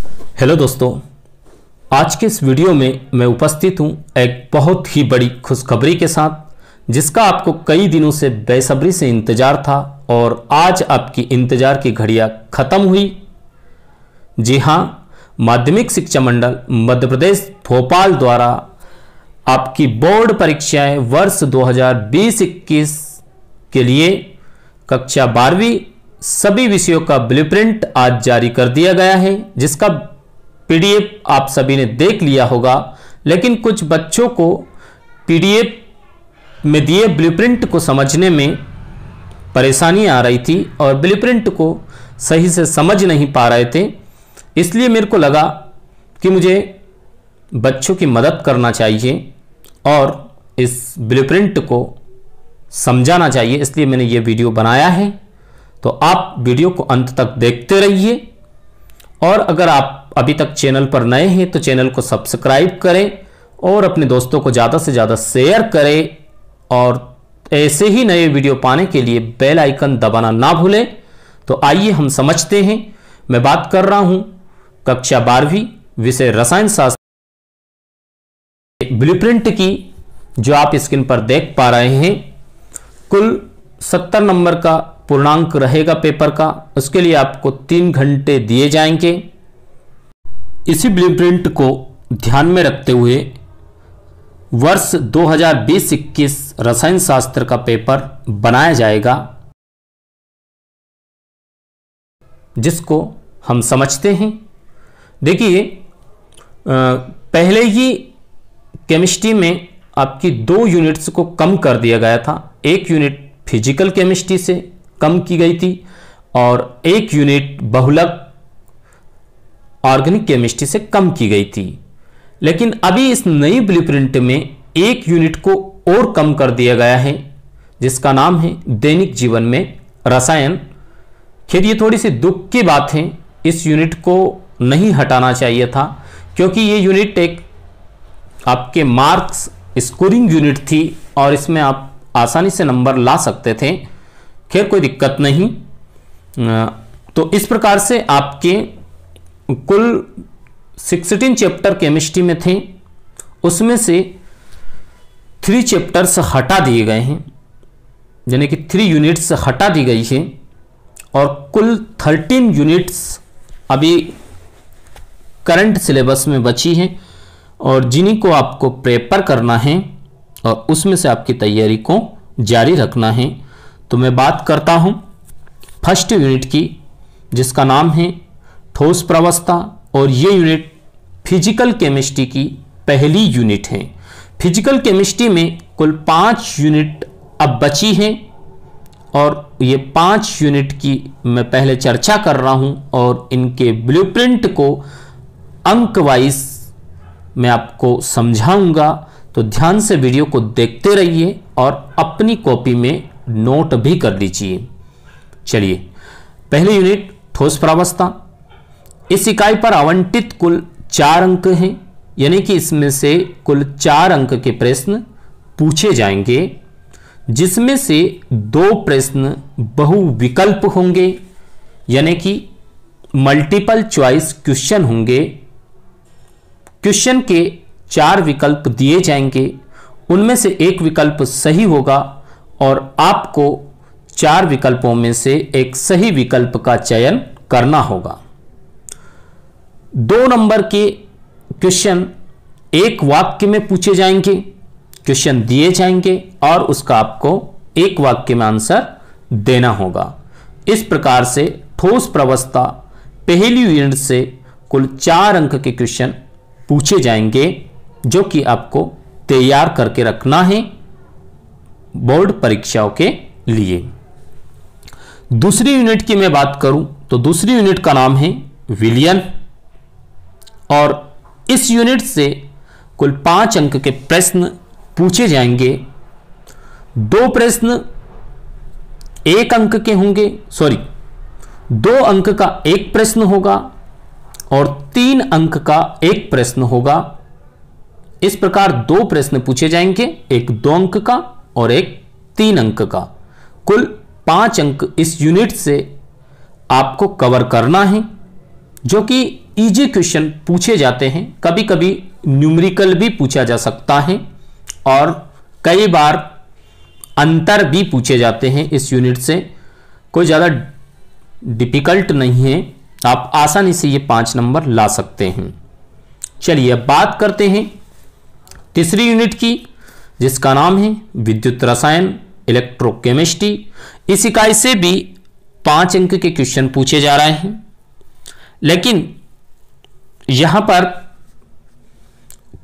Hello दोस्तों, आज के इस वीडियो में मैं उपस्थित हूं एक बहुत ही बड़ी खुशखबरी के साथ, जिसका आपको कई दिनों से बेसब्री से इंतजार था और आज आपकी इंतजार की घड़ियां खत्म हुई। जी हां, माध्यमिक शिक्षा मंडल मध्य प्रदेश भोपाल द्वारा आपकी बोर्ड परीक्षाएं वर्ष 2020-21 के लिए कक्षा 12वीं सभी विषयों का ब्लूप्रिंट आज जारी कर दिया गया है, जिसका पीडीएफ आप सभी ने देख लिया होगा। लेकिन कुछ बच्चों को पीडीएफ में दिए ब्लूप्रिंट को समझने में परेशानी आ रही थी और ब्लूप्रिंट को सही से समझ नहीं पा रहे थे। इसलिए मेरे को लगा कि मुझे बच्चों की मदद करना चाहिए और इस ब्लूप्रिंट को समझाना चाहिए, इसलिए मैंने ये वीडियो बनाया है। तो आप वीडियो को अंत तक देखते रहिए और अगर आप अभी तक चैनल पर नए हैं तो चैनल को सब्सक्राइब करें और अपने दोस्तों को ज़्यादा से ज़्यादा शेयर करें और ऐसे ही नए वीडियो पाने के लिए बेल आइकन दबाना ना भूलें। तो आइए हम समझते हैं। मैं बात कर रहा हूं कक्षा 12वीं विषय रसायन शास्त्र ब्लूप्रिंट की, जो आप स्क्रीन पर देख पा रहे हैं। कुल 70 नंबर का पूर्णांक रहेगा पेपर का। उसके लिए आपको 3 घंटे दिए जाएंगे। इसी ब्लूप्रिंट को ध्यान में रखते हुए वर्ष 2020-21 रसायन शास्त्र का पेपर बनाया जाएगा, जिसको हम समझते हैं। देखिए, पहले ही केमिस्ट्री में आपकी 2 यूनिट्स को कम कर दिया गया था। एक यूनिट फिजिकल केमिस्ट्री से कम की गई थी और एक यूनिट बहुलक ऑर्गेनिक केमिस्ट्री से कम की गई थी। लेकिन अभी इस नई ब्लूप्रिंट में एक यूनिट को और कम कर दिया गया है, जिसका नाम है दैनिक जीवन में रसायन। खैर, ये थोड़ी सी दुख की बात है, इस यूनिट को नहीं हटाना चाहिए था, क्योंकि ये यूनिट एक आपके मार्क्स स्कोरिंग यूनिट थी और इसमें आप आसानी से नंबर ला सकते थे। खैर, कोई दिक्कत नहीं। तो इस प्रकार से आपके कुल 16 चैप्टर केमिस्ट्री में थे, उसमें से 3 चैप्टर्स हटा दिए गए हैं, यानी कि 3 यूनिट्स हटा दी गई है और कुल 13 यूनिट्स अभी करंट सिलेबस में बची हैं और जिन्हीं को आपको प्रेपर करना है और उसमें से आपकी तैयारी को जारी रखना है। तो मैं बात करता हूं फर्स्ट यूनिट की, जिसका नाम है ठोस प्रावस्था, और ये यूनिट फिजिकल केमिस्ट्री की पहली यूनिट है। फिजिकल केमिस्ट्री में कुल 5 यूनिट अब बची हैं और ये 5 यूनिट की मैं पहले चर्चा कर रहा हूं और इनके ब्लूप्रिंट को अंक वाइज मैं आपको समझाऊंगा। तो ध्यान से वीडियो को देखते रहिए और अपनी कॉपी में नोट भी कर लीजिए। चलिए, पहली यूनिट ठोस प्रावस्था। इस इकाई पर आवंटित कुल 4 अंक हैं, यानी कि इसमें से कुल 4 अंक के प्रश्न पूछे जाएंगे, जिसमें से 2 प्रश्न बहुविकल्प होंगे, यानी कि मल्टीपल चॉइस क्वेश्चन होंगे। क्वेश्चन के 4 विकल्प दिए जाएंगे, उनमें से एक विकल्प सही होगा और आपको 4 विकल्पों में से एक सही विकल्प का चयन करना होगा। 2 नंबर के क्वेश्चन एक वाक्य में पूछे जाएंगे, क्वेश्चन दिए जाएंगे और उसका आपको एक वाक्य में आंसर देना होगा। इस प्रकार से ठोस प्रावस्था पहली यूनिट से कुल 4 अंक के क्वेश्चन पूछे जाएंगे, जो कि आपको तैयार करके रखना है बोर्ड परीक्षाओं के लिए। दूसरी यूनिट की मैं बात करूं तो दूसरी यूनिट का नाम है विलयन और इस यूनिट से कुल 5 अंक के प्रश्न पूछे जाएंगे। 2 प्रश्न 1 अंक के होंगे, 2 अंक का एक प्रश्न होगा और 3 अंक का एक प्रश्न होगा। इस प्रकार 2 प्रश्न पूछे जाएंगे, एक 2 अंक का और एक 3 अंक का। कुल 5 अंक इस यूनिट से आपको कवर करना है, जो कि इजी क्वेश्चन पूछे जाते हैं, कभी कभी न्यूमेरिकल भी पूछा जा सकता है और कई बार अंतर भी पूछे जाते हैं इस यूनिट से। कोई ज़्यादा डिफिकल्ट नहीं है, आप आसानी से ये 5 नंबर ला सकते हैं। चलिए अब बात करते हैं तीसरी यूनिट की, जिसका नाम है विद्युत रसायन इलेक्ट्रोकेमिस्ट्री। इस इकाई से भी 5 अंक के क्वेश्चन पूछे जा रहे हैं, लेकिन यहां पर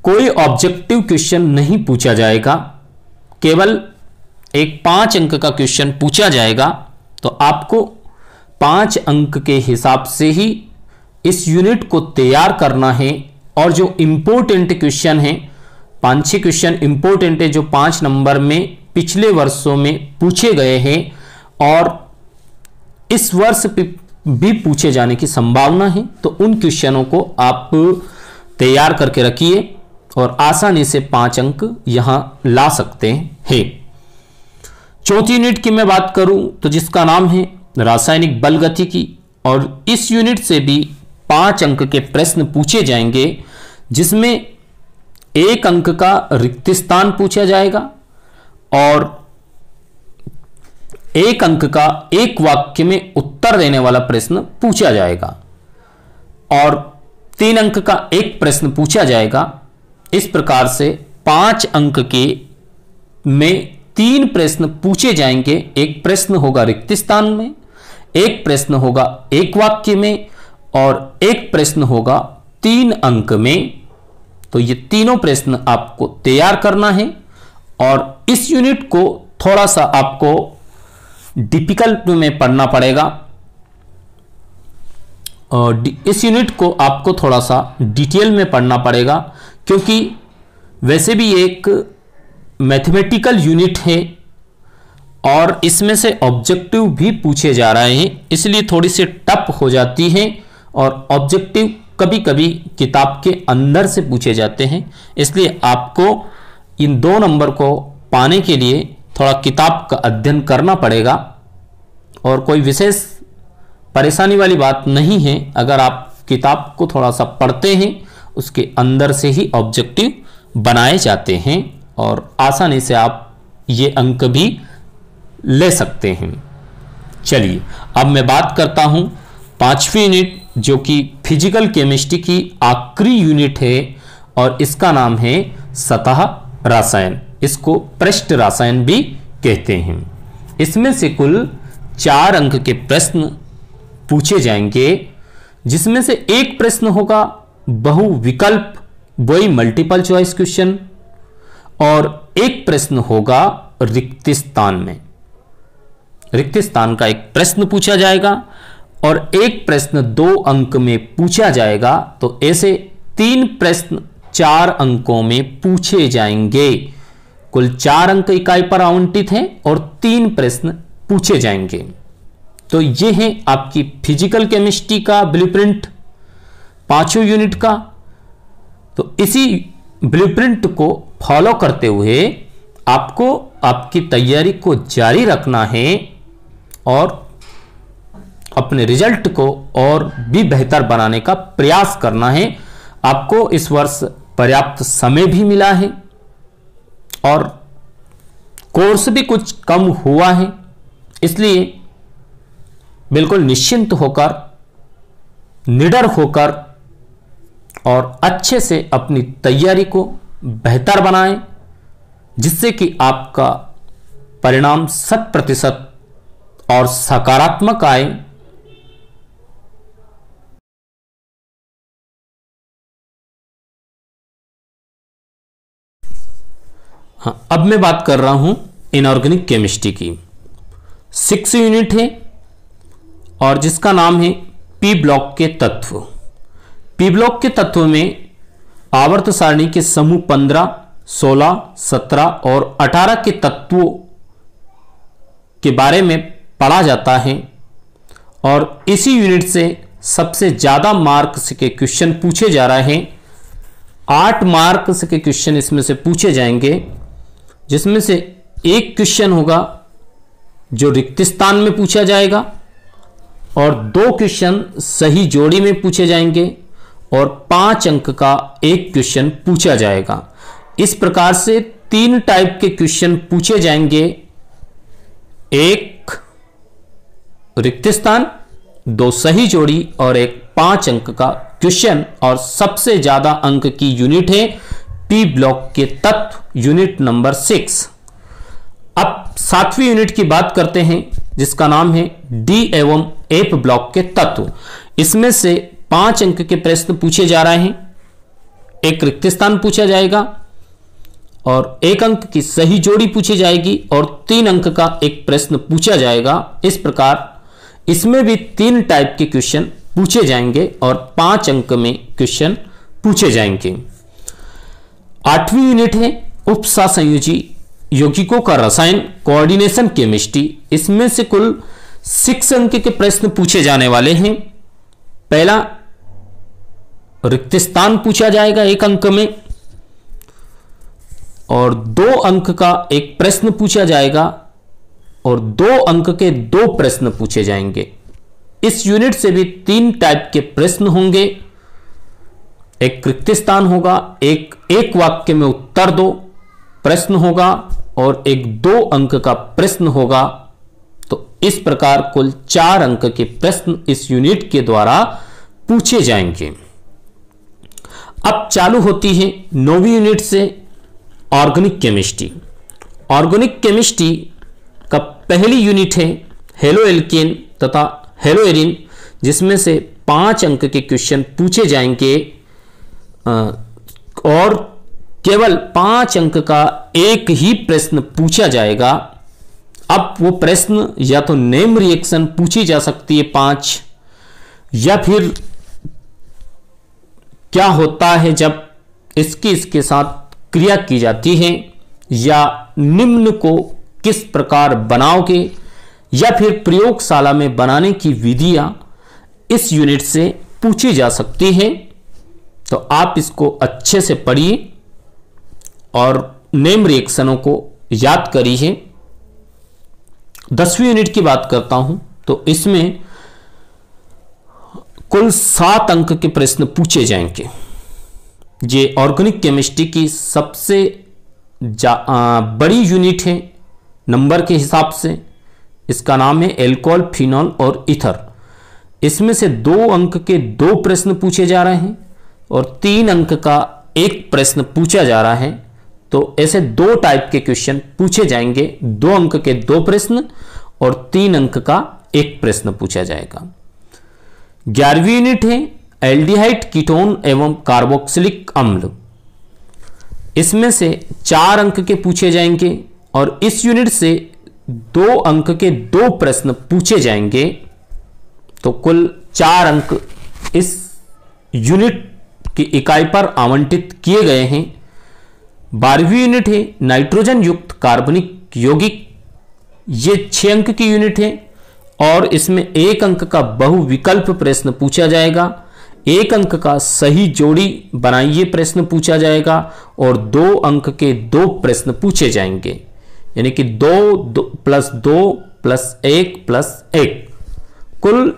कोई ऑब्जेक्टिव क्वेश्चन नहीं पूछा जाएगा, केवल एक 5 अंक का क्वेश्चन पूछा जाएगा। तो आपको 5 अंक के हिसाब से ही इस यूनिट को तैयार करना है। और जो इंपॉर्टेंट क्वेश्चन है, 5-6 क्वेश्चन इंपॉर्टेंट है जो 5 नंबर में पिछले वर्षों में पूछे गए हैं और इस वर्ष भी पूछे जाने की संभावना है। तो उन क्वेश्चनों को आप तैयार करके रखिए और आसानी से 5 अंक यहां ला सकते हैं। चौथी यूनिट की मैं बात करूं तो जिसका नाम है रासायनिक बल गतिकी, और इस यूनिट से भी 5 अंक के प्रश्न पूछे जाएंगे, जिसमें 1 अंक का रिक्त स्थान पूछा जाएगा और 1 अंक का एक वाक्य में उत्तर देने वाला प्रश्न पूछा जाएगा और 3 अंक का एक प्रश्न पूछा जाएगा। इस प्रकार से 5 अंक के में 3 प्रश्न पूछे जाएंगे। एक प्रश्न होगा रिक्त स्थान में, एक प्रश्न होगा एक वाक्य में और एक प्रश्न होगा 3 अंक में। तो ये तीनों प्रश्न आपको तैयार करना है और इस यूनिट को थोड़ा सा आपको डिफिकल्ट में पढ़ना पड़ेगा और इस यूनिट को आपको थोड़ा सा डिटेल में पढ़ना पड़ेगा, क्योंकि वैसे भी एक मैथमेटिकल यूनिट है और इसमें से ऑब्जेक्टिव भी पूछे जा रहे हैं, इसलिए थोड़ी सी टफ हो जाती है और ऑब्जेक्टिव कभी कभी किताब के अंदर से पूछे जाते हैं। इसलिए आपको इन 2 नंबर को पाने के लिए थोड़ा किताब का अध्ययन करना पड़ेगा और कोई विशेष परेशानी वाली बात नहीं है। अगर आप किताब को थोड़ा सा पढ़ते हैं, उसके अंदर से ही ऑब्जेक्टिव बनाए जाते हैं और आसानी से आप ये अंक भी ले सकते हैं। चलिए अब मैं बात करता हूं 5वीं यूनिट, जो कि फिजिकल केमिस्ट्री की आखिरी यूनिट है और इसका नाम है सतह रसायन। इसको पृष्ठ रसायन भी कहते हैं। इसमें से कुल 4 अंक के प्रश्न पूछे जाएंगे, जिसमें से एक प्रश्न होगा बहुविकल्प, वही मल्टीपल चॉइस क्वेश्चन, और एक प्रश्न होगा रिक्त स्थान में। रिक्त स्थान का एक प्रश्न पूछा जाएगा और एक प्रश्न 2 अंक में पूछा जाएगा। तो ऐसे 3 प्रश्न 4 अंकों में पूछे जाएंगे। कुल 4 अंक इकाई पर आवंटित हैं और 3 प्रश्न पूछे जाएंगे। तो ये है आपकी फिजिकल केमिस्ट्री का ब्लूप्रिंट 5वीं यूनिट का। तो इसी ब्लूप्रिंट को फॉलो करते हुए आपको आपकी तैयारी को जारी रखना है और अपने रिजल्ट को और भी बेहतर बनाने का प्रयास करना है। आपको इस वर्ष पर्याप्त समय भी मिला है और कोर्स भी कुछ कम हुआ है, इसलिए बिल्कुल निश्चिंत होकर, निडर होकर और अच्छे से अपनी तैयारी को बेहतर बनाएं, जिससे कि आपका परिणाम 100% और सकारात्मक आए। हाँ, अब मैं बात कर रहा हूं इनऑर्गेनिक केमिस्ट्री की। 6 यूनिट है और जिसका नाम है पी ब्लॉक के तत्व। पी ब्लॉक के तत्व में आवर्त सारणी के समूह 15, 16, 17 और 18 के तत्वों के बारे में पढ़ा जाता है और इसी यूनिट से सबसे ज्यादा मार्क्स के क्वेश्चन पूछे जा रहे हैं। 8 मार्क्स के क्वेश्चन इसमें से पूछे जाएंगे, जिसमें से एक क्वेश्चन होगा जो रिक्त स्थान में पूछा जाएगा और 2 क्वेश्चन सही जोड़ी में पूछे जाएंगे और 5 अंक का एक क्वेश्चन पूछा जाएगा। इस प्रकार से 3 टाइप के क्वेश्चन पूछे जाएंगे, एक रिक्त स्थान, 2 सही जोड़ी और एक 5 अंक का क्वेश्चन। और सबसे ज्यादा अंक की यूनिट है पी ब्लॉक के तत्व, यूनिट नंबर 6। अब 7वीं यूनिट की बात करते हैं जिसका नाम है डी एवं एफ ब्लॉक के तत्व। इसमें से 5 अंक के प्रश्न पूछे जा रहे हैं, एक रिक्त स्थान पूछा जाएगा और 1 अंक की सही जोड़ी पूछी जाएगी और 3 अंक का एक प्रश्न पूछा जाएगा। इस प्रकार इसमें भी 3 टाइप के क्वेश्चन पूछे जाएंगे और 5 अंक में क्वेश्चन पूछे जाएंगे। 8वीं यूनिट है उपसंयोजी यौगिकों का रसायन, कोऑर्डिनेशन केमिस्ट्री। इसमें से कुल 6 अंक के प्रश्न पूछे जाने वाले हैं। पहला रिक्त स्थान पूछा जाएगा 1 अंक में और 2 अंक का एक प्रश्न पूछा जाएगा और 2 अंक के 2 प्रश्न पूछे जाएंगे। इस यूनिट से भी 3 टाइप के प्रश्न होंगे, एक रिक्त स्थान होगा, एक वाक्य में उत्तर दो प्रश्न होगा और एक 2 अंक का प्रश्न होगा। तो इस प्रकार कुल 4 अंक के प्रश्न इस यूनिट के द्वारा पूछे जाएंगे। अब चालू होती है 9वीं यूनिट से ऑर्गेनिक केमिस्ट्री। ऑर्गेनिक केमिस्ट्री का पहली यूनिट है हेलो एल्केन तथा हेलो एरिन, जिसमें से 5 अंक के क्वेश्चन पूछे जाएंगे और केवल 5 अंक का एक ही प्रश्न पूछा जाएगा। अब वो प्रश्न या तो नेम रिएक्शन पूछी जा सकती है 5, या फिर क्या होता है जब इसके साथ क्रिया की जाती है, या निम्न को किस प्रकार बनाओगे, या फिर प्रयोगशाला में बनाने की विधियां इस यूनिट से पूछी जा सकती है। तो आप इसको अच्छे से पढ़िए और नेम रिएक्शनों को याद करिए। 10वीं यूनिट की बात करता हूं तो इसमें कुल 7 अंक के प्रश्न पूछे जाएंगे। ये ऑर्गेनिक केमिस्ट्री की सबसे बड़ी यूनिट है नंबर के हिसाब से। इसका नाम है एल्कोहल, फिनॉल और ईथर। इसमें से 2 अंक के 2 प्रश्न पूछे जा रहे हैं और 3 अंक का एक प्रश्न पूछा जा रहा है। तो ऐसे 2 टाइप के क्वेश्चन पूछे जाएंगे, 2 अंक के 2 प्रश्न और 3 अंक का एक प्रश्न पूछा जाएगा। 11वीं यूनिट है एल्डिहाइड, कीटोन एवं कार्बोक्सिलिक अम्ल। इसमें से 4 अंक के पूछे जाएंगे और इस यूनिट से 2 अंक के 2 प्रश्न पूछे जाएंगे। तो कुल 4 अंक इस यूनिट की इकाई पर आवंटित किए गए हैं। 12वीं यूनिट है नाइट्रोजन युक्त कार्बनिक यौगिक। ये 6 अंक की यूनिट है और इसमें 1 अंक का बहुविकल्प प्रश्न पूछा जाएगा, 1 अंक का सही जोड़ी बनाइए प्रश्न पूछा जाएगा और 2 अंक के 2 प्रश्न पूछे जाएंगे। यानी कि 2 + 2 + 1 + 1 कुल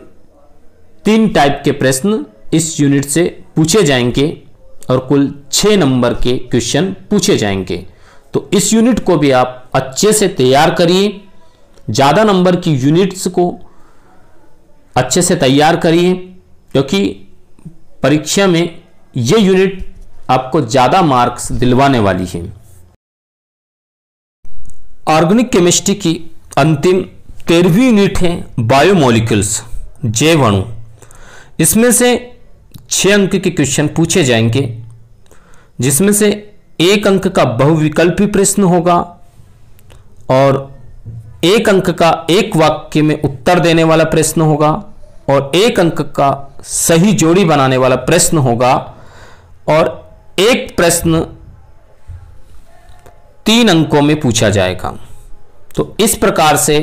3 टाइप के प्रश्न इस यूनिट से पूछे जाएंगे और कुल 6 नंबर के क्वेश्चन पूछे जाएंगे। तो इस यूनिट को भी आप अच्छे से तैयार करिए, ज़्यादा नंबर की यूनिट्स को अच्छे से तैयार करिए, क्योंकि परीक्षा में ये यूनिट आपको ज़्यादा मार्क्स दिलवाने वाली है। ऑर्गेनिक केमिस्ट्री की अंतिम 13वीं यूनिट है बायोमोलिक्यूल्स, जैव अणु। इसमें से 6 अंक के क्वेश्चन पूछे जाएंगे, जिसमें से 1 अंक का बहुविकल्पी प्रश्न होगा और 1 अंक का एक वाक्य में उत्तर देने वाला प्रश्न होगा और 1 अंक का सही जोड़ी बनाने वाला प्रश्न होगा और एक प्रश्न 3 अंकों में पूछा जाएगा। तो इस प्रकार से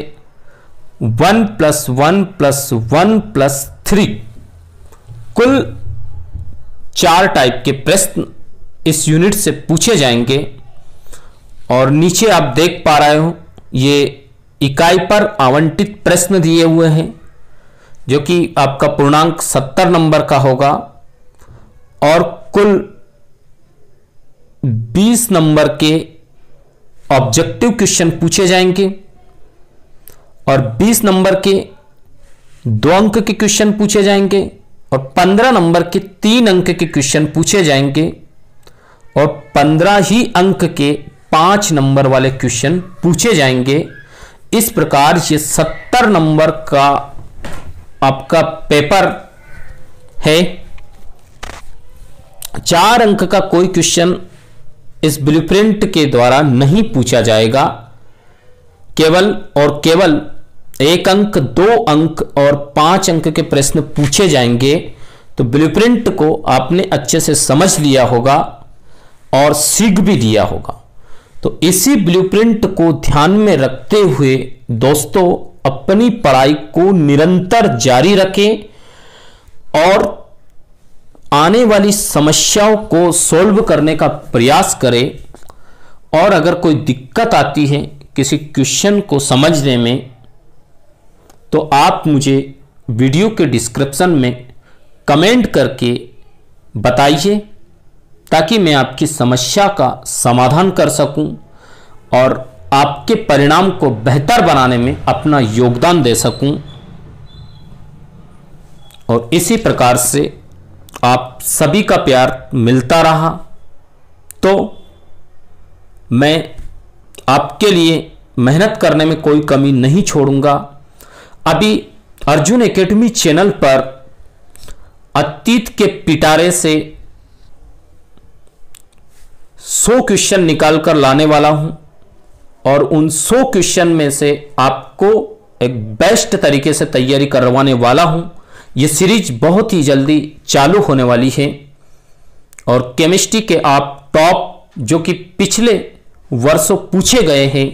1 + 1 + 1 + 3 कुल 4 टाइप के प्रश्न इस यूनिट से पूछे जाएंगे। और नीचे आप देख पा रहे हो ये इकाई पर आवंटित प्रश्न दिए हुए हैं, जो कि आपका पूर्णांक 70 नंबर का होगा और कुल 20 नंबर के ऑब्जेक्टिव क्वेश्चन पूछे जाएंगे और 20 नंबर के 2 अंक के क्वेश्चन पूछे जाएंगे और 15 नंबर के 3 अंक के क्वेश्चन पूछे जाएंगे और 15 ही अंक के 5 नंबर वाले क्वेश्चन पूछे जाएंगे। इस प्रकार ये 70 नंबर का आपका पेपर है। 4 अंक का कोई क्वेश्चन इस ब्लूप्रिंट के द्वारा नहीं पूछा जाएगा। केवल और केवल 1 अंक, 2 अंक और 5 अंक के प्रश्न पूछे जाएंगे। तो ब्लूप्रिंट को आपने अच्छे से समझ लिया होगा और सीख भी लिया होगा। तो इसी ब्लूप्रिंट को ध्यान में रखते हुए दोस्तों अपनी पढ़ाई को निरंतर जारी रखें और आने वाली समस्याओं को सॉल्व करने का प्रयास करें। और अगर कोई दिक्कत आती है किसी क्वेश्चन को समझने में तो आप मुझे वीडियो के डिस्क्रिप्शन में कमेंट करके बताइए ताकि मैं आपकी समस्या का समाधान कर सकूं और आपके परिणाम को बेहतर बनाने में अपना योगदान दे सकूं। और इसी प्रकार से आप सभी का प्यार मिलता रहा तो मैं आपके लिए मेहनत करने में कोई कमी नहीं छोड़ूंगा। अभी अर्जुन एकेडमी चैनल पर अतीत के पिटारे से 100 क्वेश्चन निकालकर लाने वाला हूं और उन 100 क्वेश्चन में से आपको एक बेस्ट तरीके से तैयारी करवाने वाला हूं। यह सीरीज बहुत ही जल्दी चालू होने वाली है और केमिस्ट्री के आप टॉप जो कि पिछले वर्षों पूछे गए हैं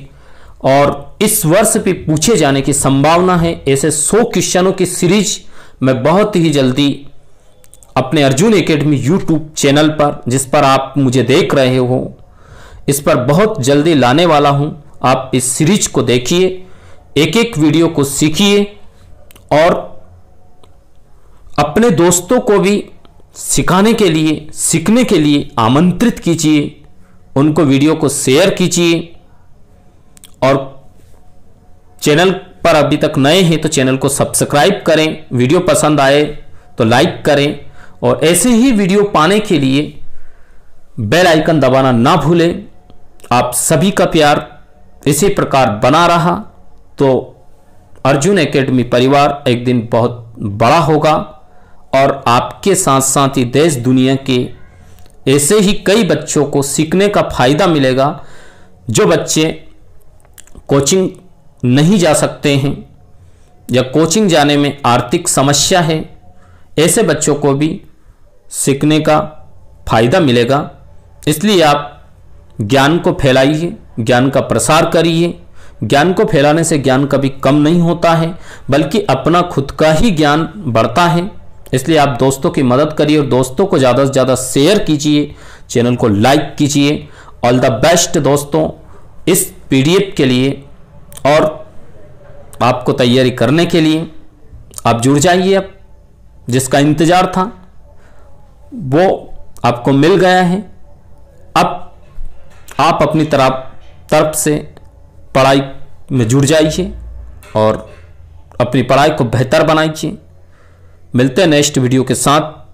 और इस वर्ष भी पूछे जाने की संभावना है, ऐसे 100 क्वेश्चनों की सीरीज मैं बहुत ही जल्दी अपने अर्जुन एकेडमी यूट्यूब चैनल पर, जिस पर आप मुझे देख रहे हो, इस पर बहुत जल्दी लाने वाला हूं। आप इस सीरीज को देखिए, एक एक वीडियो को सीखिए और अपने दोस्तों को भी सिखाने के लिए, सीखने के लिए आमंत्रित कीजिए, उनको वीडियो को शेयर कीजिए। और चैनल पर अभी तक नए हैं तो चैनल को सब्सक्राइब करें, वीडियो पसंद आए तो लाइक करें और ऐसे ही वीडियो पाने के लिए बेल आइकन दबाना ना भूलें। आप सभी का प्यार इसी प्रकार बना रहा तो अर्जुन एकेडमी परिवार एक दिन बहुत बड़ा होगा और आपके साथ साथ ही देश दुनिया के ऐसे ही कई बच्चों को सीखने का फायदा मिलेगा। जो बच्चे कोचिंग नहीं जा सकते हैं या कोचिंग जाने में आर्थिक समस्या है, ऐसे बच्चों को भी सीखने का फायदा मिलेगा। इसलिए आप ज्ञान को फैलाइए, ज्ञान का प्रसार करिए। ज्ञान को फैलाने से ज्ञान कभी कम नहीं होता है बल्कि अपना खुद का ही ज्ञान बढ़ता है। इसलिए आप दोस्तों की मदद करिए और दोस्तों को ज़्यादा से ज़्यादा शेयर कीजिए, चैनल को लाइक कीजिए। ऑल द बेस्ट दोस्तों इस पीडीएफ के लिए और आपको तैयारी करने के लिए। आप जुड़ जाइए, अब जिसका इंतजार था वो आपको मिल गया है। अब आप अपनी तरफ से पढ़ाई में जुड़ जाइए और अपनी पढ़ाई को बेहतर बनाइए। मिलते हैं नेक्स्ट वीडियो के साथ।